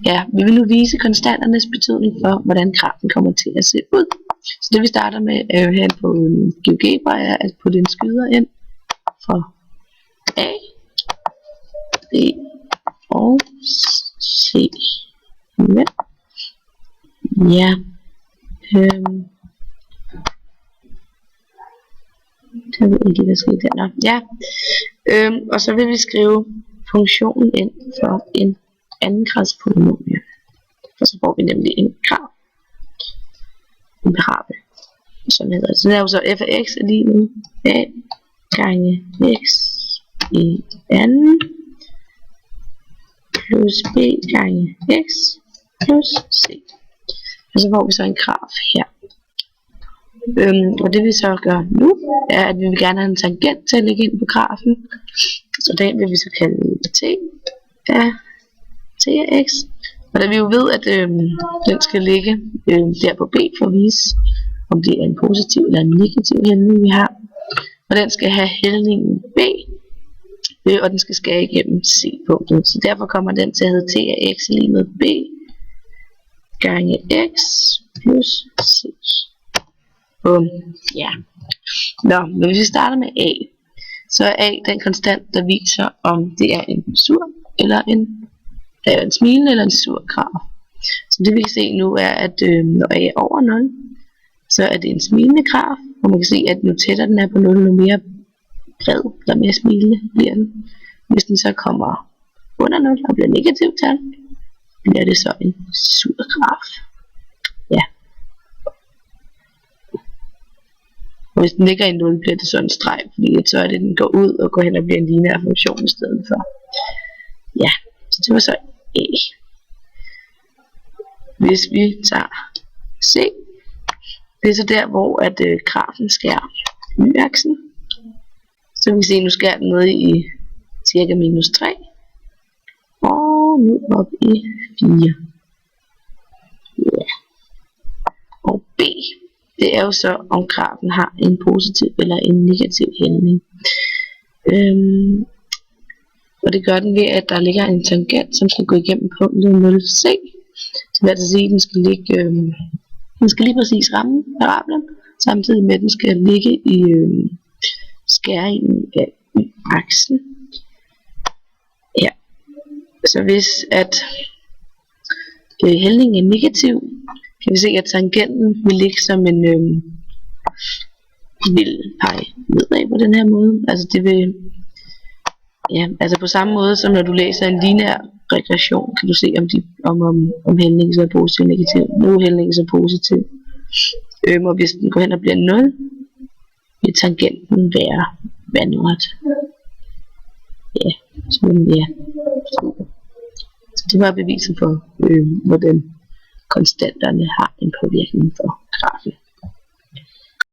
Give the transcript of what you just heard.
ja, vi vil nu vise konstanternes betydning for, hvordan grafen kommer til at se ud. Så det vi starter med her på GeoGebra er at putte en skyder ind for A, B og C. Ja. Jeg ved ikke, hvad der sker der. Ja. Og så vil vi skrive funktionen ind for en andengrads polynomial. Og så får vi nemlig en graf. En parabel. Som hedder det. Så det er jo så f af x er lige nu a gange x i anden plus b gange x plus c. Og så får vi så en graf her. Og det vi så gør nu, er at vi vil gerne have en tangent til at lægge ind på grafen. Så den vil vi så kalde t af x. Og da vi jo ved, at den skal ligge der på b for at vise, om det er en positiv eller en negativ hældning vi har. Og den skal have hældningen b, og den skal skære igennem c-punktet. Så derfor kommer den til at hedde t af x lige med b gange x plus c. Ja. Nå, men hvis vi starter med a, så er a den konstant, der viser, om det er en sur eller en smilende eller en sur graf. Så det vi kan se nu er, at når a er over 0, så er det en smilende graf, og man kan se, at nu tættere den er på 0, nu mere bred eller mere smilende bliver den. Hvis den så kommer under 0 og bliver negativt tal, bliver det så en sur graf. Ja. Og hvis den ligger i 0, bliver det så en streg, fordi så er det, den går ud og går hen og bliver en lineær funktion i stedet for. Ja, så det var så A. Hvis vi tager C, det er så der, hvor at grafen skærer y-aksen. Så kan vi se, at nu skærer den ned i cirka minus 3. Og nu op i 4. Ja. Og B, det er jo så, om grafen har en positiv eller en negativ hældning. Og det gør den ved, at der ligger en tangent, som skal gå igennem punktet 0c. Det vil altså sige, at den skal lige præcis ramme parablen, samtidig med, at den skal ligge i skæringen af y-aksen. Ja. Så hvis at hældningen er negativ, kan vi se, at tangenten vil ligge som en vil pege nedad på den her måde. Altså det vil, ja, altså på samme måde som når du læser en lineær regression, kan du se om hældningen så er positiv eller negativ. Nu er hældningen så positiv. Og hvis den går hen og bliver 0, vil tangenten være vandret. Ja, så det var beviset for, hvordan konstanterne har en påvirkning for grafen.